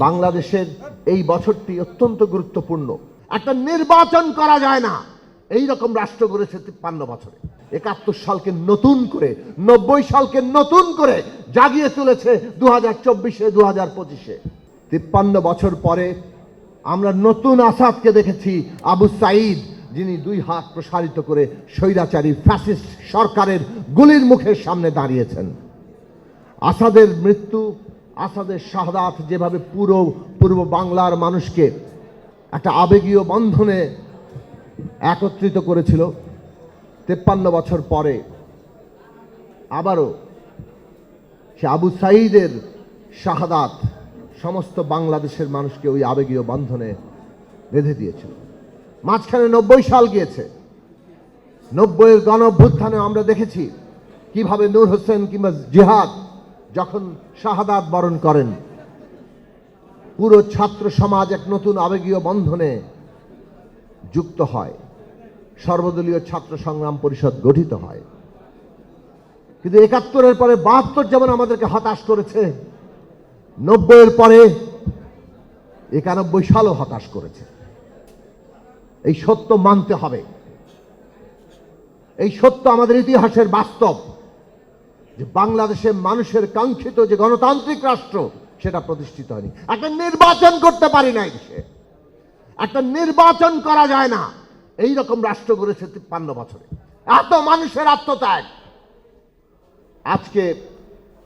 বাংলাদেশের এই বছরটি অত্যন্ত গুরুত্বপূর্ণ। একটা নির্বাচন করা যায় না, এই রকম রাষ্ট্র গড়েছে 53 বছরে। 71 সালকে নতুন করে, 90 সালকে নতুন করে জাগিয়ে তুলেছে 2024-এ, 2025-এ। 53 বছর পরে আমরা নতুন আসাদকে দেখেছি, আবু সাঈদ, যিনি 2 হাত প্রসারিত করে স্বৈরাচারী ফ্যাসিস্ট সরকারের গুলির মুখের সামনে দাঁড়িয়েছেন। আসাদের মৃত্যু, আসাদের শাহাদাত যেভাবে পুরো পূর্ব বাংলার মানুষকে একটা আবেগীয় বন্ধনে একত্রিত করেছিল, 53 বছর পরে আবারও সে আবু সাঈদের শাহাদাত সমস্ত বাংলাদেশের মানুষকে ওই আবেগীয় বন্ধনে বেঁধে দিয়েছিল। মাঝখানে 90 সাল গিয়েছে। 90-এর গণ অভ্যুত্থানে আমরা দেখেছি কিভাবে নূর হোসেন কিংবা জিহাদ যখন শাহাদাত বরণ করেন, পুরো ছাত্র সমাজ এক নতুন আবেগীয় বন্ধনে যুক্ত হয়, সর্বদলীয় ছাত্র সংগ্রাম পরিষদ গঠিত হয়। কিন্তু 71-এর পরে 72 যেমন আমাদেরকে হতাশ করেছে, 90-এর পরে 91 সালও হতাশ করেছে। এই সত্য মানতে হবে। এই সত্য আমাদের ইতিহাসের বাস্তব, যে বাংলাদেশের মানুষের কাঙ্ক্ষিত যে গণতান্ত্রিক রাষ্ট্র সেটা প্রতিষ্ঠিত হয়নি। একটা নির্বাচন করতে পারি না, দেশে একটা নির্বাচন করা যায় না, এই রকম রাষ্ট্র গড়েছে 53 বছরে। এত মানুষের আত্মত্যাগ। আজকে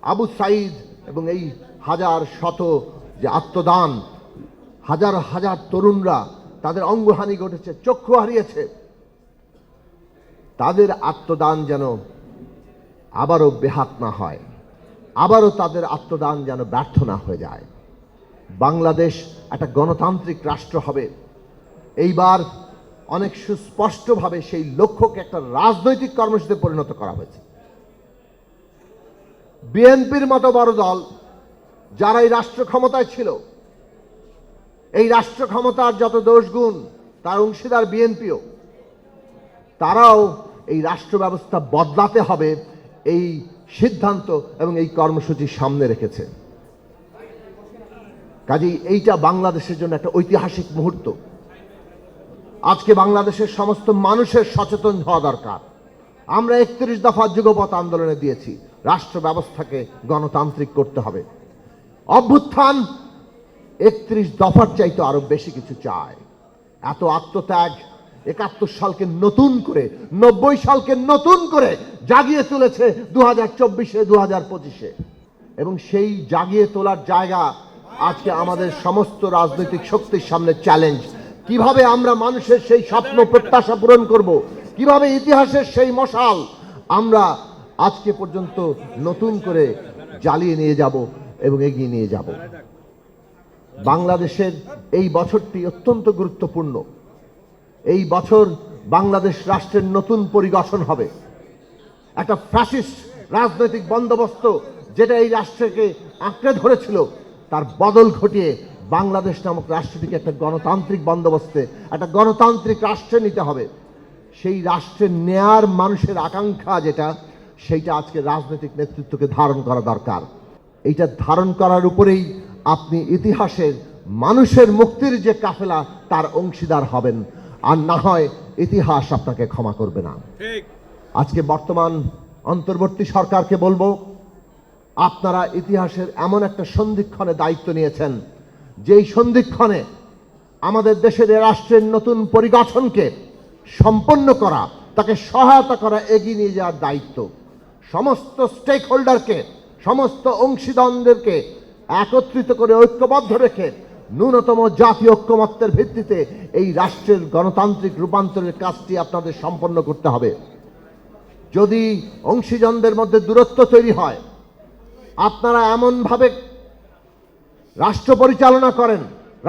আবু সাঈদ এবং এই হাজার শত যে আত্মদান, হাজার হাজার তরুণরা তাদের অঙ্গহানি ঘটেছে, চক্ষু হারিয়েছে, তাদের আত্মদান যেন আবারও বেহাত না হয়, আবারও তাদের আত্মদান যেন ব্যর্থ না হয়ে যায়। বাংলাদেশ একটা গণতান্ত্রিক রাষ্ট্র হবে। এইবার অনেক সুস্পষ্টভাবে সেই লক্ষ্যকে একটা রাজনৈতিক কর্মসূচিতে পরিণত করা হয়েছে। বিএনপির মতো বড় দল যারা এই রাষ্ট্র ক্ষমতায় ছিল, এই রাষ্ট্র ক্ষমতার যত দোষগুণ তার অংশীদার বিএনপিও, তারাও এই রাষ্ট্র ব্যবস্থা বদলাতে হবে এই সিদ্ধান্ত এবং এই কর্মসূচি সামনে রেখেছে। কাজেই এইটা বাংলাদেশের জন্য একটা ঐতিহাসিক মুহূর্ত। আজকে বাংলাদেশের সমস্ত মানুষের সচেতন হওয়া দরকার। আমরা 31 দফা যুগপৎ আন্দোলনে দিয়েছি, রাষ্ট্র ব্যবস্থাকে গণতান্ত্রিক করতে হবে। অভ্যুত্থান 31 দফার চাইতে আরো বেশি কিছু চায়। এত আত্মত্যাগ 71 সালকে নতুন করে, 90 সালকে নতুন করে জাগিয়ে তুলেছে 2024-এ, 2025-এ। এবং সেই জাগিয়ে তোলার জায়গা আজকে আমাদের সমস্ত রাজনৈতিক শক্তির সামনে চ্যালেঞ্জ। কিভাবে আমরা মানুষের সেই স্বপ্ন প্রত্যাশা পূরণ করব, কিভাবে ইতিহাসের সেই মশাল আমরা আজকে পর্যন্ত নতুন করে জ্বালিয়ে নিয়ে যাব এবং এগিয়ে নিয়ে যাব। বাংলাদেশের এই বছরটি অত্যন্ত গুরুত্বপূর্ণ। এই বছর বাংলাদেশ রাষ্ট্রের নতুন পরিগঠন হবে। একটা ফ্যাসিস্ট রাজনৈতিক বন্দোবস্ত যেটা এই রাষ্ট্রকে আঁকড়ে ধরেছিল, তার বদল ঘটিয়ে বাংলাদেশ নামক রাষ্ট্রটিকে একটা গণতান্ত্রিক বন্দোবস্তে, একটা গণতান্ত্রিক রাষ্ট্রে নিতে হবে। সেই রাষ্ট্রে নেয়ার মানুষের আকাঙ্ক্ষা যেটা, সেইটা আজকে রাজনৈতিক নেতৃত্বকে ধারণ করা দরকার। এইটা ধারণ করার উপরেই আপনি ইতিহাসের মানুষের মুক্তির যে কাফেলা তার অংশীদার হবেন, আর না হয় ইতিহাস আপনাকে ক্ষমা করবে না। আজকে বর্তমান অন্তর্বর্তী সরকারকে বলবো, আপনারা ইতিহাসের এমন একটা সন্ধিক্ষণে দায়িত্ব নিয়েছেন, যেই সন্ধিক্ষণে আমাদের দেশের রাষ্ট্রের নতুন পরিগঠনকে সম্পন্ন করা, তাকে সহায়তা করা, এগিয়ে নিয়ে যাওয়ার দায়িত্ব সমস্ত স্টেক হোল্ডারকে, সমস্ত অংশীদারদেরকে একত্রিত করে ঐক্যবদ্ধ রেখে ন্যূনতম জাতীয় ঐক্যমত্যের ভিত্তিতে এই রাষ্ট্রের গণতান্ত্রিক রূপান্তরের কাজটি আপনাদের সম্পন্ন করতে হবে। যদি অংশীজনদের মধ্যে দূরত্ব তৈরি হয়, আপনারা এমনভাবে রাষ্ট্র পরিচালনা করেন,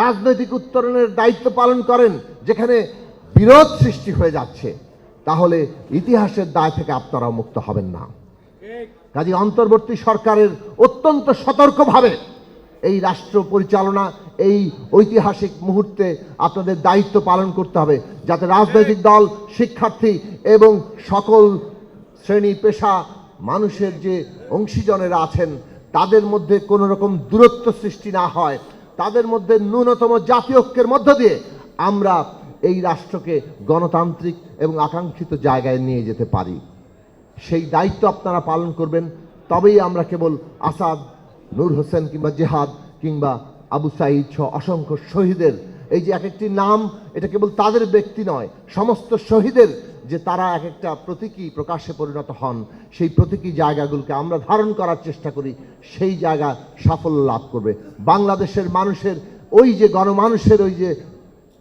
রাজনৈতিক উত্তরণের দায়িত্ব পালন করেন যেখানে বিরোধ সৃষ্টি হয়ে যাচ্ছে, তাহলে ইতিহাসের দায় থেকে আপনারা মুক্ত হবেন না। কাজে অন্তর্বর্তী সরকারের অত্যন্ত সতর্কভাবে এই রাষ্ট্র পরিচালনা, এই ঐতিহাসিক মুহূর্তে আপনাদের দায়িত্ব পালন করতে হবে, যাতে রাজনৈতিক দল, শিক্ষার্থী এবং সকল শ্রেণী পেশা মানুষের যে অংশীজনেরা আছেন তাদের মধ্যে কোনো রকম দূরত্ব সৃষ্টি না হয়, তাদের মধ্যে ন্যূনতম জাতীয় ঐক্যের মধ্য দিয়ে আমরা এই রাষ্ট্রকে গণতান্ত্রিক এবং আকাঙ্ক্ষিত জায়গায় নিয়ে যেতে পারি। সেই দায়িত্ব আপনারা পালন করবেন, তবেই আমরা কেবল আসাদ, নূর হোসেন কিংবা জেহাদ কিংবা আবু সাঈদ সহ অসংখ্য শহীদের, এই যে এক একটি নাম, এটা কেবল তাদের ব্যক্তি নয়, সমস্ত শহীদের যে তারা এক একটা প্রতীকী প্রকাশ্যে পরিণত হন, সেই প্রতীকী জায়গাগুলোকে আমরা ধারণ করার চেষ্টা করি, সেই জায়গা সাফল্য লাভ করবে। বাংলাদেশের মানুষের ওই যে গণমানুষের ওই যে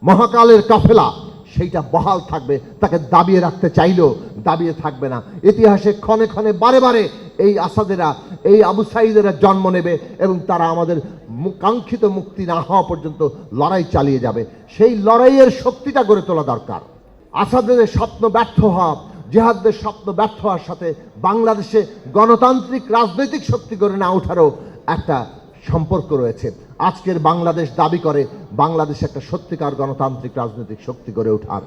মহাকালের কাফেলা, সেইটা বহাল থাকবে। তাকে দাবিয়ে রাখতে চাইলেও দাবিয়ে থাকবে না। ইতিহাসে ক্ষণে ক্ষণে বারে বারে এই আসাদেরা, এই আবু সাঈদেরা জন্ম নেবে এবং তারা আমাদের কাঙ্ক্ষিত মুক্তি না হওয়া পর্যন্ত লড়াই চালিয়ে যাবে। সেই লড়াইয়ের শক্তিটা গড়ে তোলা দরকার। আসাদের স্বপ্ন ব্যর্থ হওয়া, জেহাদের স্বপ্ন ব্যর্থ হওয়ার সাথে বাংলাদেশে গণতান্ত্রিক রাজনৈতিক শক্তি গড়ে না ওঠারও একটা সম্পর্ক রয়েছে। আজকের বাংলাদেশ দাবি করে বাংলাদেশে একটা সত্যিকার গণতান্ত্রিক রাজনৈতিক শক্তি গড়ে ওঠার।